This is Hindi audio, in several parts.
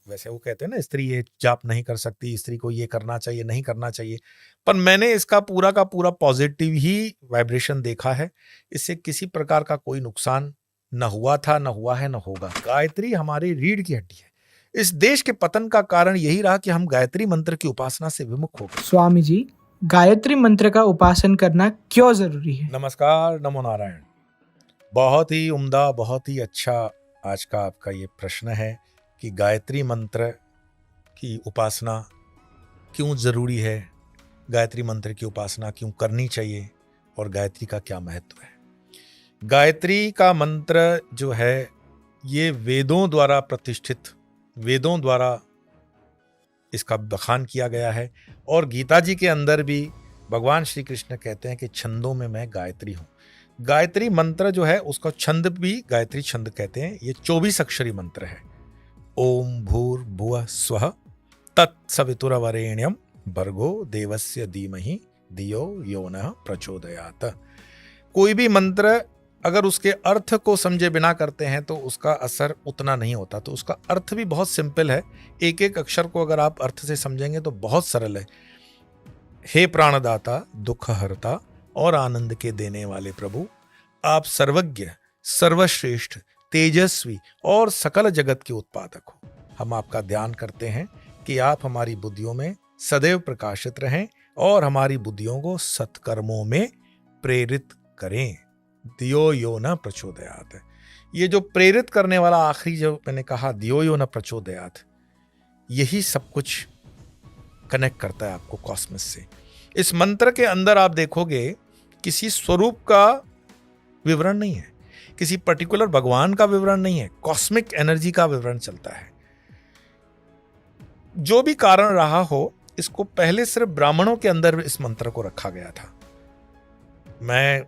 वैसे वो कहते हैं ना, स्त्री ये जाप नहीं कर सकती, स्त्री को ये करना चाहिए, नहीं करना चाहिए, पर मैंने इसका पूरा का पूरा पॉजिटिव ही वाइब्रेशन देखा है। इससे किसी प्रकार का कोई नुकसान न हुआ था, न हुआ है, न होगा। गायत्री हमारी रीढ़ की हड्डी है। इस देश के पतन का कारण यही रहा कि हम गायत्री मंत्र की उपासना से विमुख हो गए। स्वामी जी, गायत्री मंत्र का उपासन करना क्यों जरूरी है? नमस्कार, नमो नारायण। बहुत ही उम्दा, बहुत ही अच्छा आज का आपका ये प्रश्न है कि गायत्री मंत्र की उपासना क्यों जरूरी है, गायत्री मंत्र की उपासना क्यों करनी चाहिए और गायत्री का क्या महत्व है। गायत्री का मंत्र जो है ये वेदों द्वारा प्रतिष्ठित, वेदों द्वारा इसका बखान किया गया है और गीता जी के अंदर भी भगवान श्री कृष्ण कहते हैं कि छंदों में मैं गायत्री हूं। गायत्री मंत्र जो है उसका छंद भी गायत्री छंद कहते हैं। ये 24 अक्षरी मंत्र है। ओम भूर्भुवः स्वः तत्सवितुर्वरेण्यं भर्गो देवस्य धीमहि धियो यो नः प्रचोदयात्। कोई भी मंत्र अगर उसके अर्थ को समझे बिना करते हैं तो उसका असर उतना नहीं होता। तो उसका अर्थ भी बहुत सिंपल है। एक एक अक्षर को अगर आप अर्थ से समझेंगे तो बहुत सरल है। हे प्राणदाता, दुख हरता और आनंद के देने वाले प्रभु, आप सर्वज्ञ, सर्वश्रेष्ठ, तेजस्वी और सकल जगत के उत्पादक हो। हम आपका ध्यान करते हैं कि आप हमारी बुद्धियों में सदैव प्रकाशित रहें और हमारी बुद्धियों को सत्कर्मों में प्रेरित करें। दियो यो न प्रचोदयात। ये जो प्रेरित करने वाला आखिरी जो मैंने कहा, दियो यो न प्रचोदयात, यही सब कुछ कनेक्ट करता है आपको कॉस्मस से। इस मंत्र के अंदर आप देखोगे किसी स्वरूप का विवरण नहीं है, किसी पर्टिकुलर भगवान का विवरण नहीं है, कॉस्मिक एनर्जी का विवरण चलता है। जो भी कारण रहा हो, इसको पहले सिर्फ ब्राह्मणों के अंदर इस मंत्र को रखा गया था। मैं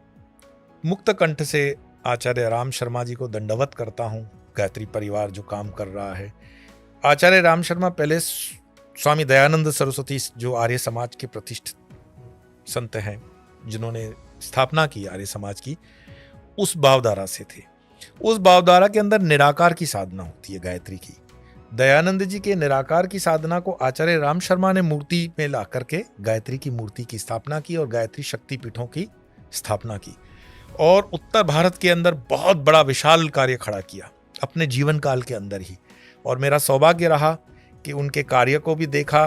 मुक्त कंठ से आचार्य राम शर्मा जी को दंडवत करता हूं। गायत्री परिवार जो काम कर रहा है, आचार्य राम शर्मा पहले स्वामी दयानंद सरस्वती जो आर्य समाज के प्रतिष्ठित संत हैं, जिन्होंने स्थापना की आर्य समाज की, उस भावधारा से थे। उस भावधारा के अंदर निराकार की साधना होती है गायत्री की। दयानंद जी के निराकार की साधना को आचार्य राम शर्मा ने मूर्ति में ला करके गायत्री की मूर्ति की स्थापना की और गायत्री शक्ति पीठों की स्थापना की और उत्तर भारत के अंदर बहुत बड़ा विशाल कार्य खड़ा किया अपने जीवन काल के अंदर ही। और मेरा सौभाग्य रहा कि उनके कार्य को भी देखा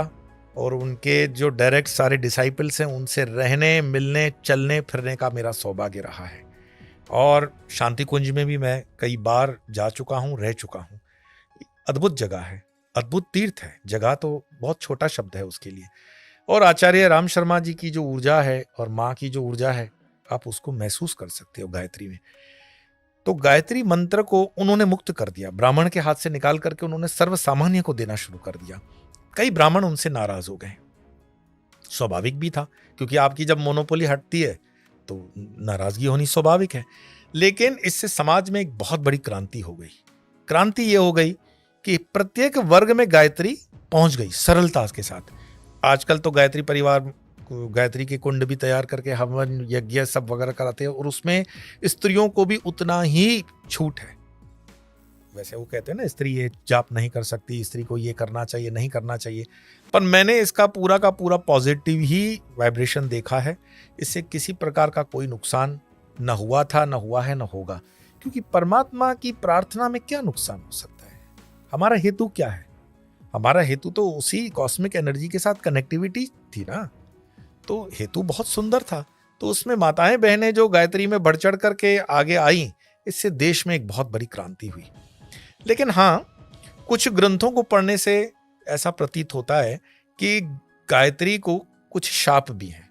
और उनके जो डायरेक्ट सारे डिसाइपल्स हैं उनसे रहने, मिलने, चलने फिरने का मेरा सौभाग्य रहा है। और शांति कुंज में भी मैं कई बार जा चुका हूँ, रह चुका हूँ। अद्भुत जगह है, अद्भुत तीर्थ है। जगह तो बहुत छोटा शब्द है उसके लिए। और आचार्य राम शर्मा जी की जो ऊर्जा है और माँ की जो ऊर्जा है, आप उसको महसूस कर सकते हो गायत्री में। तो गायत्री मंत्र को उन्होंने मुक्त कर दिया, ब्राह्मण के हाथ से निकाल करके उन्होंने सर्वसामान्य को देना शुरू कर दिया। कई ब्राह्मण उनसे नाराज हो गए। स्वाभाविक भी था, क्योंकि आपकी जब मोनोपोली हटती है तो नाराजगी होनी स्वाभाविक है। लेकिन इससे समाज में एक बहुत बड़ी क्रांति हो गई। क्रांति ये हो गई कि प्रत्येक वर्ग में गायत्री पहुंच गई सरलता के साथ। आजकल तो गायत्री परिवार गायत्री के कुंड भी तैयार करके हवन यज्ञ सब वगैरह कराते हैं और उसमें स्त्रियों को भी उतना ही छूट है। वैसे वो कहते हैं ना, स्त्री ये जाप नहीं कर सकती, स्त्री को ये करना चाहिए, नहीं करना चाहिए, पर मैंने इसका पूरा का पूरा पॉजिटिव ही वाइब्रेशन देखा है। इससे किसी प्रकार का कोई नुकसान न हुआ था, न हुआ है, न होगा। क्योंकि परमात्मा की प्रार्थना में क्या नुकसान हो सकता है? हमारा हेतु क्या है? हमारा हेतु तो उसी कॉस्मिक एनर्जी के साथ कनेक्टिविटी थी ना। तो हेतु बहुत सुंदर था। तो उसमें माताएं बहनें जो गायत्री में बढ़ चढ़ करके आगे आई, इससे देश में एक बहुत बड़ी क्रांति हुई। लेकिन हाँ, कुछ ग्रंथों को पढ़ने से ऐसा प्रतीत होता है कि गायत्री को कुछ शाप भी हैं।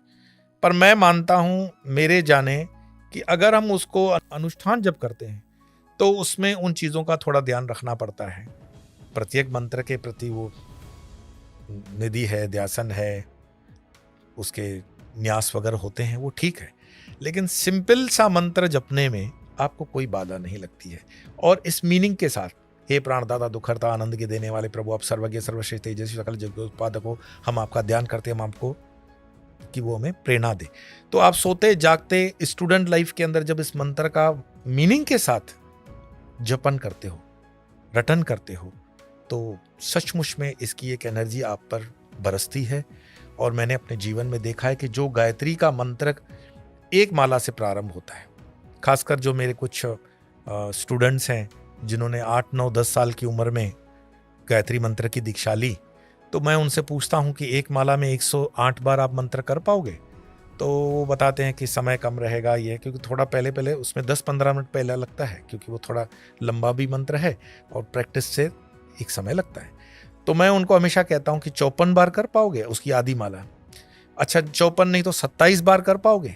पर मैं मानता हूं, मेरे जाने, कि अगर हम उसको अनुष्ठान जब करते हैं तो उसमें उन चीजों का थोड़ा ध्यान रखना पड़ता है। प्रत्येक मंत्र के प्रति वो निधि है, ध्यासन है, उसके न्यास वगैरह होते हैं, वो ठीक है। लेकिन सिंपल सा मंत्र जपने में आपको कोई बाधा नहीं लगती है। और इस मीनिंग के साथ, हे प्राणदाता, दुखहर्ता, आनंद के देने वाले प्रभु, आप सर्वज्ञ, सर्वश्रेष्ठ, तेजस्वी, सकल जगत के उत्पादक हो, हम आपका ध्यान करते हैं, हम आपको कि वो हमें प्रेरणा दे। तो आप सोते जागते स्टूडेंट लाइफ के अंदर जब इस मंत्र का मीनिंग के साथ जपन करते हो, रटन करते हो, तो सचमुच में इसकी एक एनर्जी आप पर बरसती है। और मैंने अपने जीवन में देखा है कि जो गायत्री का मंत्र एक माला से प्रारंभ होता है, खासकर जो मेरे कुछ स्टूडेंट्स हैं जिन्होंने 8, 9, 10 साल की उम्र में गायत्री मंत्र की दीक्षा ली, तो मैं उनसे पूछता हूं कि एक माला में 108 बार आप मंत्र कर पाओगे? तो वो बताते हैं कि समय कम रहेगा ये, क्योंकि थोड़ा पहले पहले उसमें 10-15 मिनट पहले लगता है, क्योंकि वो थोड़ा लंबा भी मंत्र है और प्रैक्टिस से एक समय लगता है। तो मैं उनको हमेशा कहता हूं कि 54 बार कर पाओगे उसकी आधी माला? अच्छा 54 नहीं तो 27 बार कर पाओगे?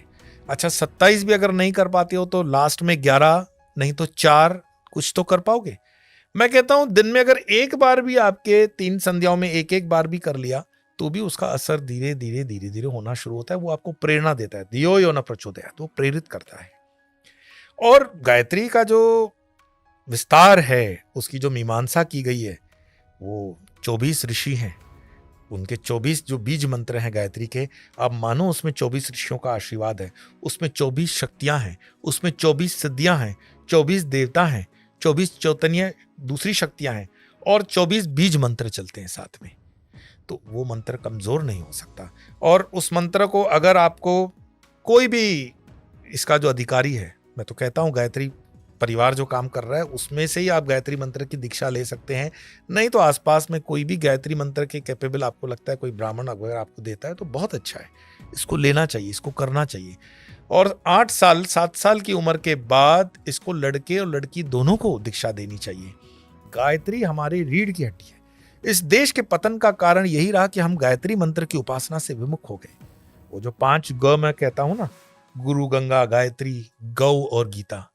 अच्छा 27 भी अगर नहीं कर पाते हो तो लास्ट में 11 नहीं तो 4 कुछ तो कर पाओगे। मैं कहता हूं दिन में अगर एक बार भी आपके 3 संध्याओं में एक बार भी कर लिया तो भी उसका असर धीरे धीरे होना शुरू होता है। वो आपको प्रेरणा देता है, धियो यो न प्रचोदयात्, वो प्रेरित करता है। और गायत्री का जो विस्तार है, उसकी जो मीमांसा की गई है, वो 24 ऋषि हैं, उनके 24 जो बीज मंत्र हैं गायत्री के, आप मानो उसमें 24 ऋषियों का आशीर्वाद है, उसमें 24 शक्तियां हैं, उसमें 24 सिद्धियां हैं, 24 देवता हैं, 24 चैतन्य दूसरी शक्तियां हैं और 24 बीज मंत्र चलते हैं साथ में। तो वो मंत्र कमजोर नहीं हो सकता। और उस मंत्र को अगर आपको कोई भी इसका जो अधिकारी है, मैं तो कहता हूं गायत्री परिवार जो काम कर रहा है उसमें से ही आप गायत्री मंत्र की दीक्षा ले सकते हैं। नहीं तो आसपास में कोई भी गायत्री मंत्र के कैपेबल आपको लगता है, कोई ब्राह्मण अगर आपको देता है तो बहुत अच्छा है, इसको लेना चाहिए, इसको करना चाहिए। और 8 साल 7 साल की उम्र के बाद इसको लड़के और लड़की दोनों को दीक्षा देनी चाहिए। गायत्री हमारी रीढ़ की हड्डी है। इस देश के पतन का कारण यही रहा कि हम गायत्री मंत्र की उपासना से विमुख हो गए। वो जो 5 ग मैं कहता हूं ना, गुरु, गंगा, गायत्री, गौ और गीता।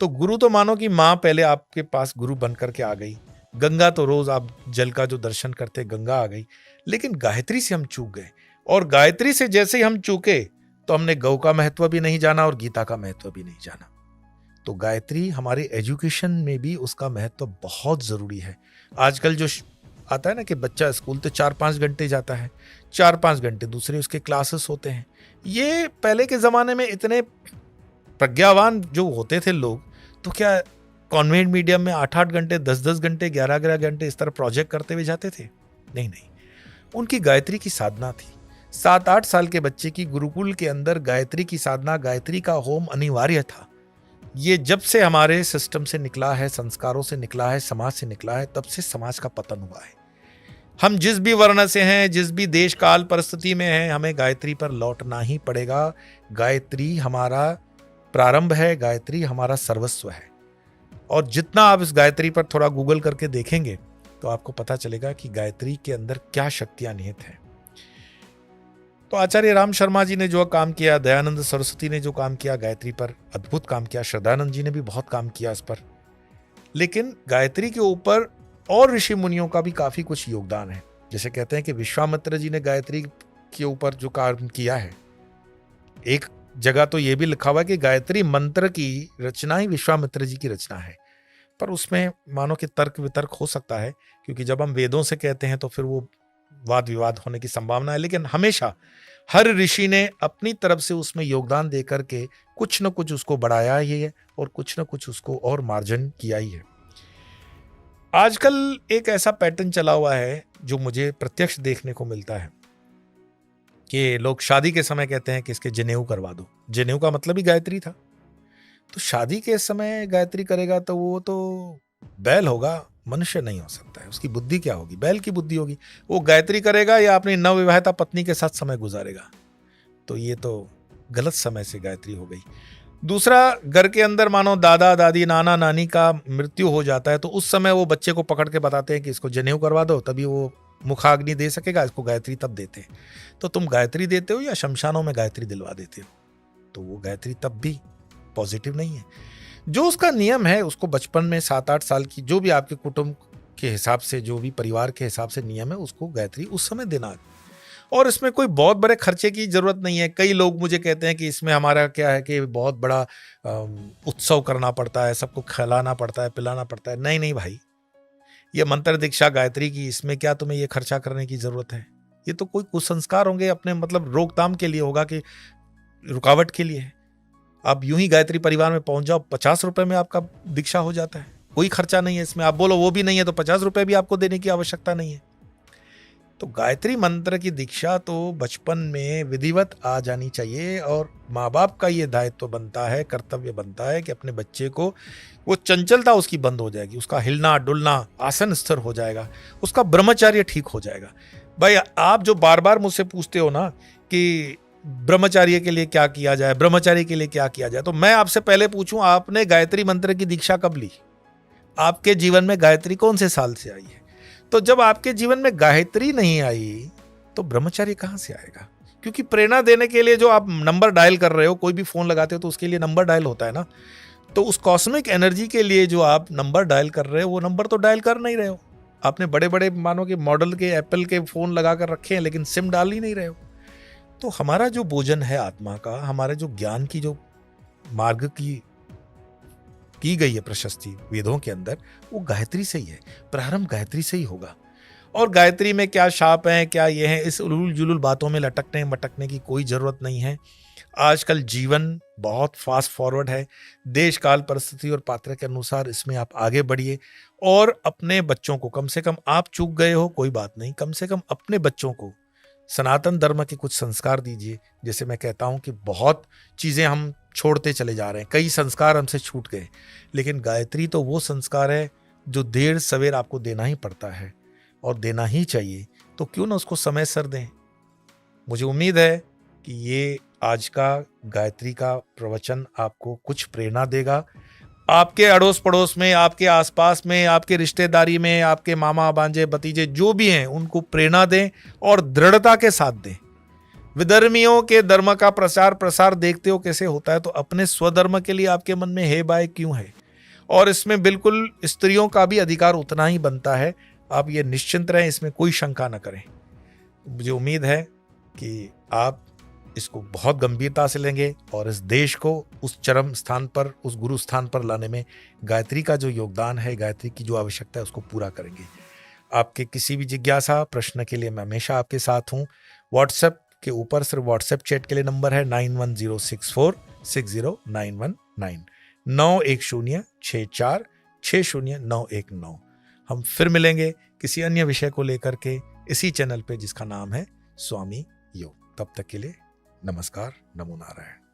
तो गुरु तो मानो कि माँ पहले आपके पास गुरु बनकर के आ गई, गंगा तो रोज आप जल का जो दर्शन करते गंगा आ गई, लेकिन गायत्री से हम चूक गए। और गायत्री से जैसे ही हम चूके तो हमने गौ का महत्व भी नहीं जाना और गीता का महत्व भी नहीं जाना। तो गायत्री हमारे एजुकेशन में भी उसका महत्व बहुत जरूरी है। आजकल जो आता है ना कि बच्चा स्कूल तो 4-5 घंटे जाता है, 4-5 घंटे दूसरे उसके क्लासेस होते हैं। ये पहले के जमाने में इतने प्रज्ञावान जो होते थे लोग, तो क्या कॉन्वेंट मीडियम में 8-8 घंटे, 10-10 घंटे, 11-11 घंटे इस तरह प्रोजेक्ट करते हुए जाते थे? नहीं, उनकी गायत्री की साधना थी। 7-8 साल के बच्चे की गुरुकुल के अंदर गायत्री की साधना, गायत्री का होम अनिवार्य था। ये जब से हमारे सिस्टम से निकला है, संस्कारों से निकला है, समाज से निकला है, तब से समाज का पतन हुआ है। हम जिस भी वर्ण से हैं, जिस भी देश काल परिस्थिति में हैं, हमें गायत्री पर लौटना ही पड़ेगा। गायत्री हमारा प्रारंभ है, गायत्री हमारा सर्वस्व है। और जितना आप इस गायत्री पर थोड़ा गूगल करके देखेंगे तो आपको पता चलेगा कि गायत्री के अंदर क्या शक्तियां निहित हैं। तो आचार्य राम शर्मा जी ने जो काम किया, दयानंद सरस्वती ने जो काम किया गायत्री पर, अद्भुत काम किया। श्रद्धानंद जी ने भी बहुत काम किया इस पर। लेकिन गायत्री के ऊपर और ऋषि मुनियों का भी काफी कुछ योगदान है। जैसे कहते हैं कि विश्वामित्र जी ने गायत्री के ऊपर जो काम किया है, एक जगह तो यह भी लिखा हुआ है कि गायत्री मंत्र की रचना ही विश्वामित्र जी की रचना है। पर उसमें मानो कि तर्क वितर्क हो सकता है, क्योंकि जब हम वेदों से कहते हैं तो फिर वो वाद विवाद होने की संभावना है। लेकिन हमेशा हर ऋषि ने अपनी तरफ से उसमें योगदान देकर के कुछ न कुछ उसको बढ़ाया ही है और कुछ न कुछ उसको और मार्जन किया ही है। आजकल एक ऐसा पैटर्न चला हुआ है जो मुझे प्रत्यक्ष देखने को मिलता है कि लोग शादी के समय कहते हैं कि इसके जनेऊ करवा दो। जनेऊ का मतलब ही गायत्री था। तो शादी के समय गायत्री करेगा तो वो तो बैल होगा, मनुष्य नहीं हो सकता है। उसकी बुद्धि क्या होगी? बैल की बुद्धि होगी। वो गायत्री करेगा या अपनी नवविवाहिता पत्नी के साथ समय गुजारेगा? तो ये तो गलत समय से गायत्री हो गई। दूसरा, घर के अंदर मानो दादा दादी नाना नानी का मृत्यु हो जाता है तो उस समय वो बच्चे को पकड़ के बताते हैं कि इसको जनेऊ करवा दो, तभी वो मुखाग्नि दे सकेगा, इसको गायत्री तब देते हैं। तो तुम गायत्री देते हो या शमशानों में गायत्री दिलवा देते हो? तो वो गायत्री तब भी पॉजिटिव नहीं है। जो उसका नियम है उसको बचपन में 7-8 साल की जो भी आपके कुटुंब के हिसाब से, जो भी परिवार के हिसाब से नियम है, उसको गायत्री उस समय देना। और इसमें कोई बहुत बड़े खर्चे की जरूरत नहीं है। कई लोग मुझे कहते हैं कि इसमें हमारा क्या है कि बहुत बड़ा उत्सव करना पड़ता है, सबको खिलाना पड़ता है, पिलाना पड़ता है। नहीं भाई, ये मंत्र दीक्षा गायत्री की, इसमें क्या तुम्हें ये खर्चा करने की जरूरत है? ये तो कोई कुसंस्कार होंगे अपने मतलब रोकथाम के लिए होगा, कि रुकावट के लिए है। आप यूं ही गायत्री परिवार में पहुंच जाओ, 50 रुपए में आपका दीक्षा हो जाता है। कोई खर्चा नहीं है इसमें। आप बोलो वो भी नहीं है तो 50 रुपए भी आपको देने की आवश्यकता नहीं है। तो गायत्री मंत्र की दीक्षा तो बचपन में विधिवत आ जानी चाहिए, और माँ बाप का ये दायित्व बनता है, कर्तव्य बनता है कि अपने बच्चे को, वो चंचलता उसकी बंद हो जाएगी, उसका हिलना डुलना आसन स्थिर हो जाएगा, उसका ब्रह्मचर्य ठीक हो जाएगा। भाई आप जो बार बार मुझसे पूछते हो ना कि ब्रह्मचार्य के लिए क्या किया जाए, ब्रह्मचार्य के लिए क्या किया जाए, तो मैं आपसे पहले पूछूं, आपने गायत्री मंत्र की दीक्षा कब ली? आपके जीवन में गायत्री कौन से साल से आई है? तो जब आपके जीवन में गायत्री नहीं आई तो ब्रह्मचार्य कहां से आएगा? क्योंकि प्रेरणा देने के लिए जो आप नंबर डायल कर रहे हो, कोई भी फोन लगाते हो तो उसके लिए नंबर डायल होता है ना, तो उस कॉस्मिक एनर्जी के लिए जो आप नंबर डायल कर रहे हो वो नंबर तो डायल कर नहीं रहे हो। आपने बड़े बड़े मानो कि मॉडल के एप्पल के फोन लगा कर रखे हैं लेकिन सिम डाल ही नहीं रहे हो। तो हमारा जो भोजन है आत्मा का, हमारे जो ज्ञान की जो मार्ग की गई है प्रशस्ति वेदों के अंदर, वो गायत्री से ही है। प्रारंभ गायत्री से ही होगा। और गायत्री में क्या शाप है, क्या ये है, इस उलूल जुलूल बातों में लटकने मटकने की कोई जरूरत नहीं है। आजकल जीवन बहुत फास्ट फॉरवर्ड है। देश काल परिस्थिति और पात्र के अनुसार इसमें आप आगे बढ़िए, और अपने बच्चों को, कम से कम आप चूक गए हो कोई बात नहीं, कम से कम अपने बच्चों को सनातन धर्म के कुछ संस्कार दीजिए। जैसे मैं कहता हूं कि बहुत चीजें हम छोड़ते चले जा रहे हैं, कई संस्कार हमसे छूट गए, लेकिन गायत्री तो वो संस्कार है जो देर सवेर आपको देना ही पड़ता है और देना ही चाहिए। तो क्यों ना उसको समय सर दें। मुझे उम्मीद है कि ये आज का गायत्री का प्रवचन आपको कुछ प्रेरणा देगा। आपके अड़ोस पड़ोस में, आपके आसपास में, आपके रिश्तेदारी में, आपके मामा भांजे भतीजे जो भी हैं, उनको प्रेरणा दें और दृढ़ता के साथ दें। विधर्मियों के धर्म का प्रचार प्रसार देखते हो कैसे होता है, तो अपने स्वधर्म के लिए आपके मन में हे बाय क्यों है? और इसमें बिल्कुल स्त्रियों का भी अधिकार उतना ही बनता है। आप ये निश्चिंत रहें, इसमें कोई शंका न करें। मुझे उम्मीद है कि आप इसको बहुत गंभीरता से लेंगे और इस देश को उस चरम स्थान पर, उस गुरु स्थान पर लाने में गायत्री का जो योगदान है, गायत्री की जो आवश्यकता है, उसको पूरा करेंगे। आपके किसी भी जिज्ञासा प्रश्न के लिए मैं हमेशा आपके साथ हूँ। व्हाट्सएप के ऊपर सिर्फ व्हाट्सएप चैट के लिए नंबर है 9106460919 9106460919। हम फिर मिलेंगे किसी अन्य विषय को लेकर के इसी चैनल पे जिसका नाम है स्वामी योग। तब तक के लिए नमस्कार, नमो नारायण।